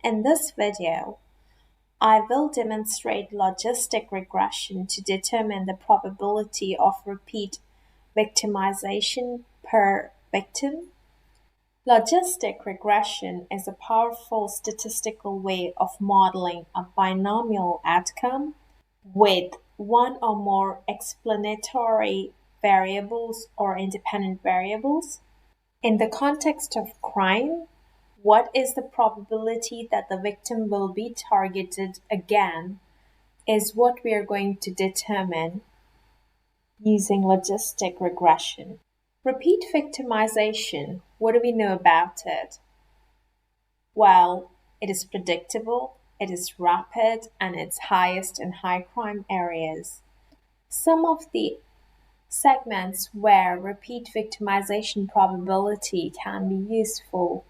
In this video, I will demonstrate logistic regression to determine the probability of repeat victimization per victim. Logistic regression is a powerful statistical way of modeling a binomial outcome with one or more explanatory variables or independent variables. In the context of crime, what is the probability that the victim will be targeted again is what we are going to determine using logistic regression. Repeat victimization, what do we know about it? Well, it is predictable, it is rapid, and it's highest in high crime areas. Some of the segments where repeat victimization probability can be useful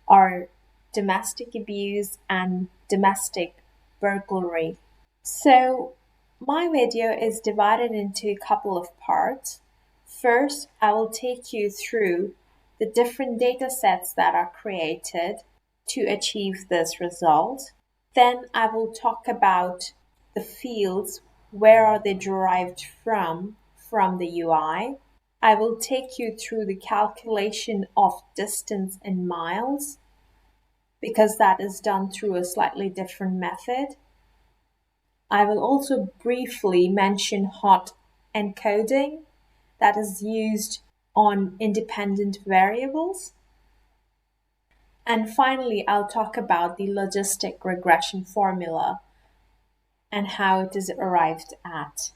are domestic abuse and domestic burglary. So my video is divided into a couple of parts. First, I will take you through the different data sets that are created to achieve this result. Then I will talk about the fields, where are they derived from the UI. I will take you through the calculation of distance in miles, because that is done through a slightly different method. I will also briefly mention hot encoding that is used on independent variables. And finally, I'll talk about the logistic regression formula and how it is arrived at.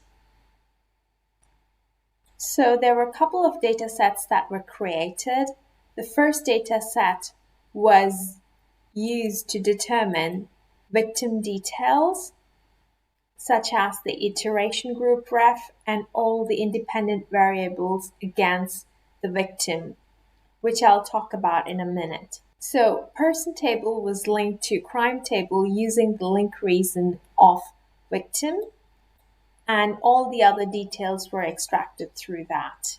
So there were a couple of data sets that were created. The first data set was used to determine victim details, such as the iteration group ref and all the independent variables against the victim, which I'll talk about in a minute. So person table was linked to crime table using the link reason of victim, and all the other details were extracted through that.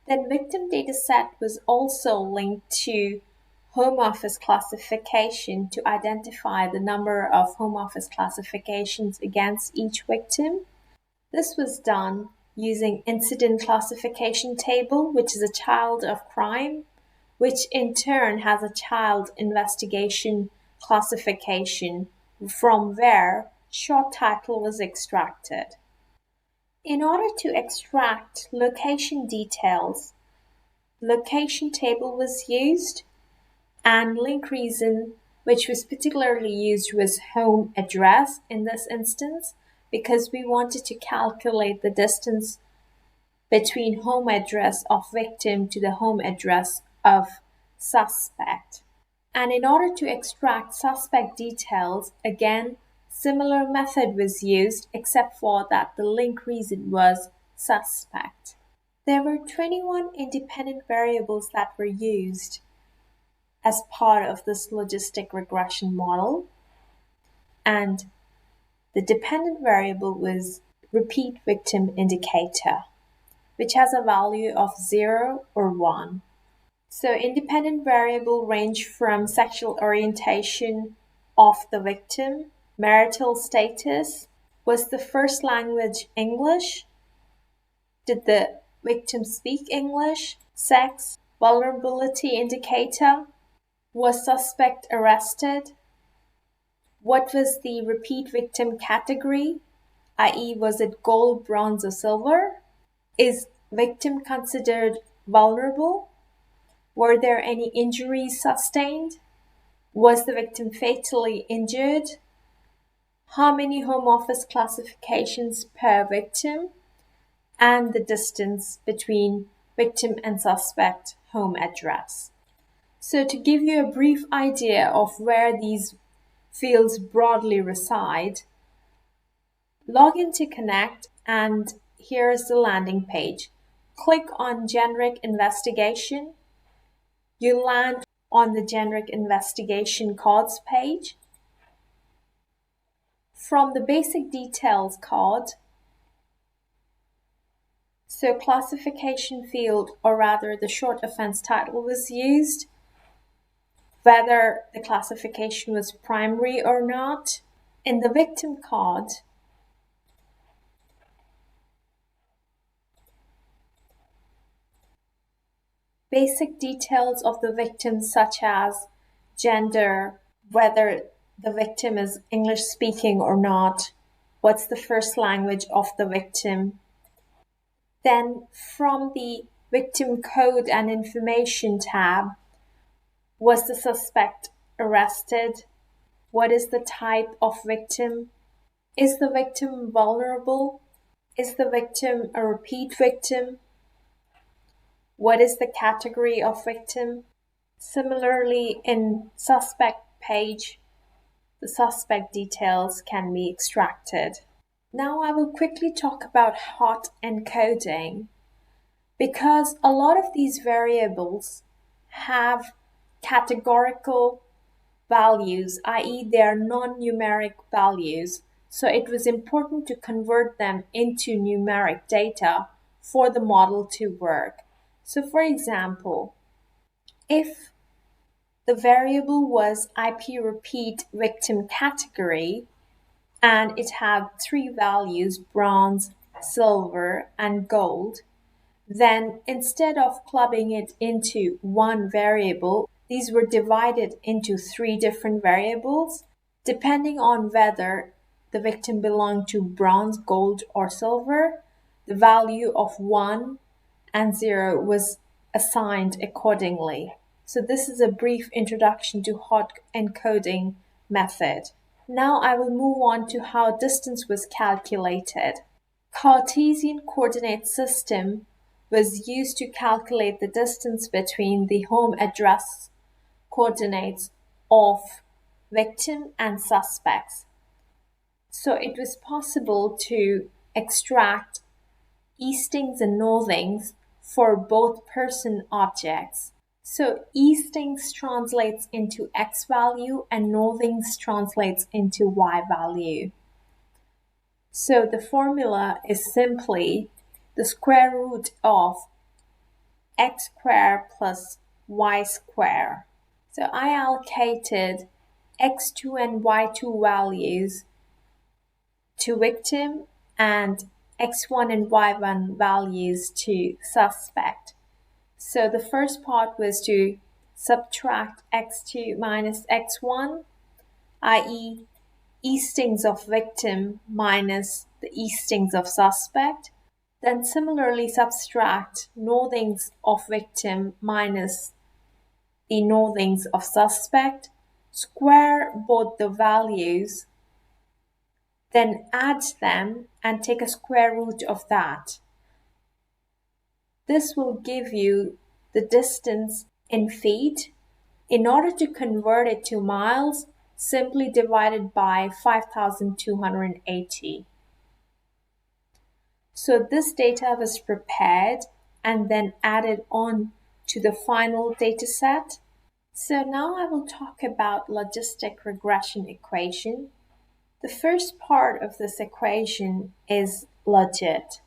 Then victim dataset was also linked to Home Office classification to identify the number of Home Office classifications against each victim. This was done using incident classification table, which is a child of crime, which in turn has a child investigation classification from where short title was extracted. In order to extract location details, location table was used, and link reason, which was particularly used, was home address in this instance, because we wanted to calculate the distance between home address of victim to the home address of suspect. And in order to extract suspect details, again, similar method was used, except for that the link reason was suspect. There were 21 independent variables that were used as part of this logistic regression model, and the dependent variable was repeat victim indicator, which has a value of 0 or 1. So independent variable range from sexual orientation of the victim, marital status, was the first language English, did the victim speak English, sex, vulnerability indicator, was suspect arrested, what was the repeat victim category, i.e. was it gold, bronze or silver, is victim considered vulnerable, were there any injuries sustained, was the victim fatally injured, how many home office classifications per victim, and the distance between victim and suspect home address. So to give you a brief idea of where these fields broadly reside, log in to Connect, and here is the landing page. Click on Generic Investigation. You land on the Generic Investigation Cards page. From the Basic Details card, so classification field, or rather the short offense title, was used. whether the classification was primary or not. In the victim card, basic details of the victim such as gender, whether the victim is English speaking or not, what's the first language of the victim. Then from the victim code and information tab, was the suspect arrested? What is the type of victim? Is the victim vulnerable? Is the victim a repeat victim? What is the category of victim? Similarly, in suspect page, the suspect details can be extracted. Now I will quickly talk about hot encoding, because a lot of these variables have categorical values, i.e. they are non-numeric values. So it was important to convert them into numeric data for the model to work. So for example, if the variable was IP repeat victim category and it had 3 values, bronze, silver, and gold, then instead of clubbing it into one variable, these were divided into 3 different variables, depending on whether the victim belonged to bronze, gold, or silver. The value of 1 and 0 was assigned accordingly. So this is a brief introduction to hot encoding method. Now I will move on to how distance was calculated. Cartesian coordinate system was used to calculate the distance between the home address coordinates of victim and suspects. So it was possible to extract eastings and northings for both person objects. So eastings translates into x value and northings translates into y value. So the formula is simply the square root of x squared plus y squared. So I allocated x2 and y2 values to victim and x1 and y1 values to suspect. So the first part was to subtract x2 minus x1, i.e. eastings of victim minus the eastings of suspect. Then similarly subtract northings of victim minus the northings of suspect, square both the values, then add them and take a square root of that. This will give you the distance in feet. In order to convert it to miles, simply divide it by 5,280. So this data was prepared and then added on to the final data set. So now I will talk about logistic regression equation. The first part of this equation is logit.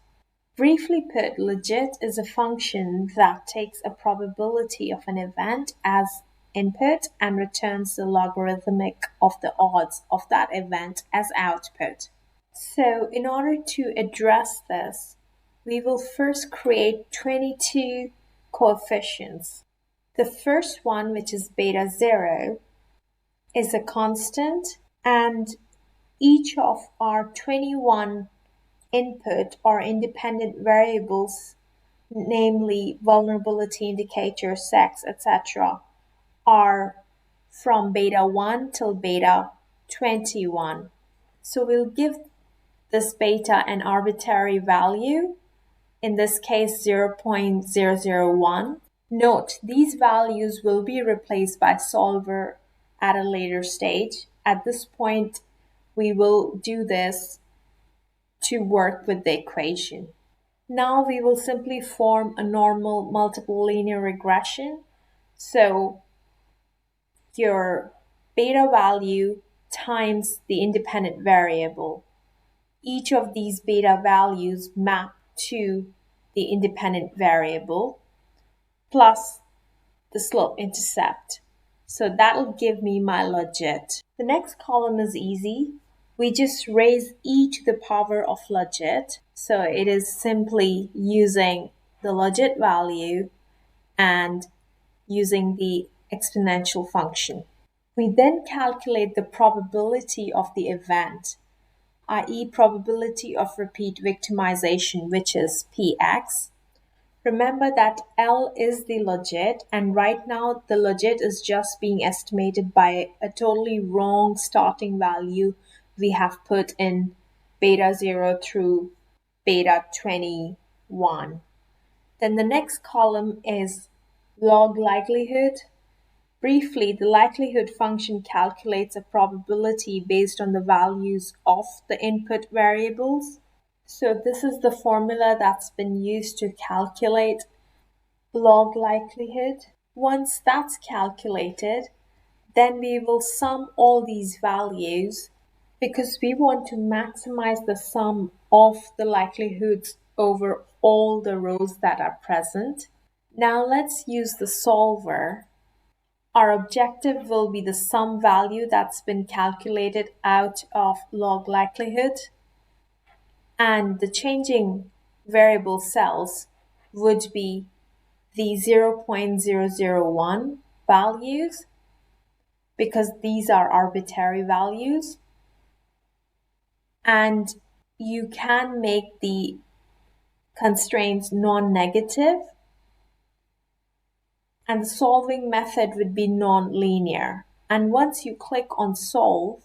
Briefly put, logit is a function that takes a probability of an event as input and returns the logarithmic of the odds of that event as output. So in order to address this, we will first create 22 coefficients. The first one, which is beta 0, is a constant, and each of our 21 input or independent variables, namely vulnerability indicator, sex, etc., are from beta 1 till beta 21. So we'll give this beta an arbitrary value, in this case 0.001. Note, these values will be replaced by solver at a later stage. At this point, we will do this to work with the equation. Now we will simply form a normal multiple linear regression. So your beta value times the independent variable. Each of these beta values map to the independent variable plus the slope intercept. So that'll give me my logit. The next column is easy. We just raise e to the power of logit. So it is simply using the logit value and using the exponential function. We then calculate the probability of the event, i.e. probability of repeat victimization, which is Px. Remember that L is the logit, and right now the logit is just being estimated by a totally wrong starting value we have put in beta 0 through beta 21. Then the next column is log likelihood. Briefly, the likelihood function calculates a probability based on the values of the input variables. So this is the formula that's been used to calculate log likelihood. Once that's calculated, then we will sum all these values because we want to maximize the sum of the likelihoods over all the rows that are present. Now let's use the solver. Our objective will be the sum value that's been calculated out of log likelihood, and the changing variable cells would be the 0.001 values because these are arbitrary values, and you can make the constraints non-negative, and the solving method would be non-linear. And once you click on solve,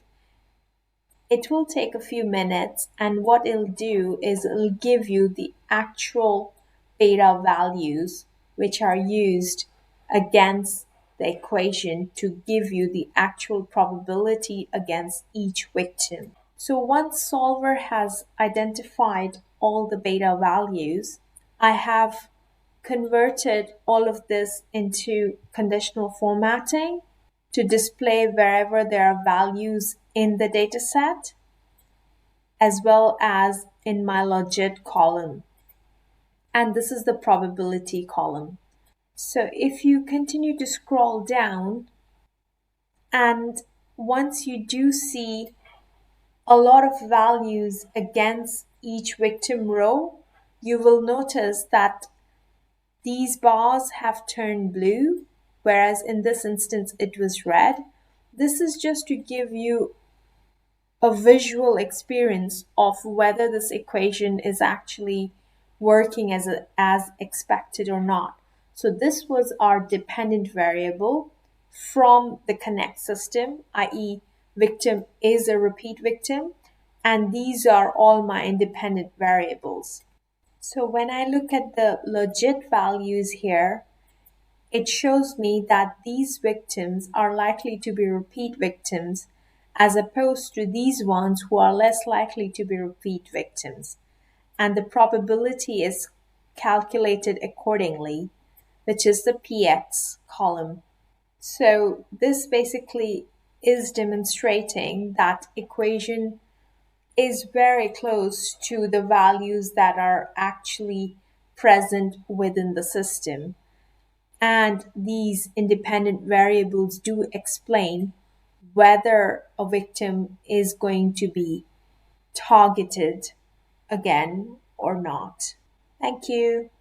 it will take a few minutes, and what it'll do is it'll give you the actual beta values which are used against the equation to give you the actual probability against each victim. So once solver has identified all the beta values, I have converted all of this into conditional formatting to display wherever there are values in the dataset, as well as in my logit column. And this is the probability column. So if you continue to scroll down, and once you do see a lot of values against each victim row, you will notice that these bars have turned blue, whereas in this instance it was red. This is just to give you a visual experience of whether this equation is actually working as expected or not. So this was our dependent variable from the connect system, i.e. victim is a repeat victim, and these are all my independent variables. So when I look at the logit values here, it shows me that these victims are likely to be repeat victims as opposed to these ones who are less likely to be repeat victims. And the probability is calculated accordingly, which is the PX column. So this basically is demonstrating that equation is very close to the values that are actually present within the system. And these independent variables do explain whether a victim is going to be targeted again or not. Thank you.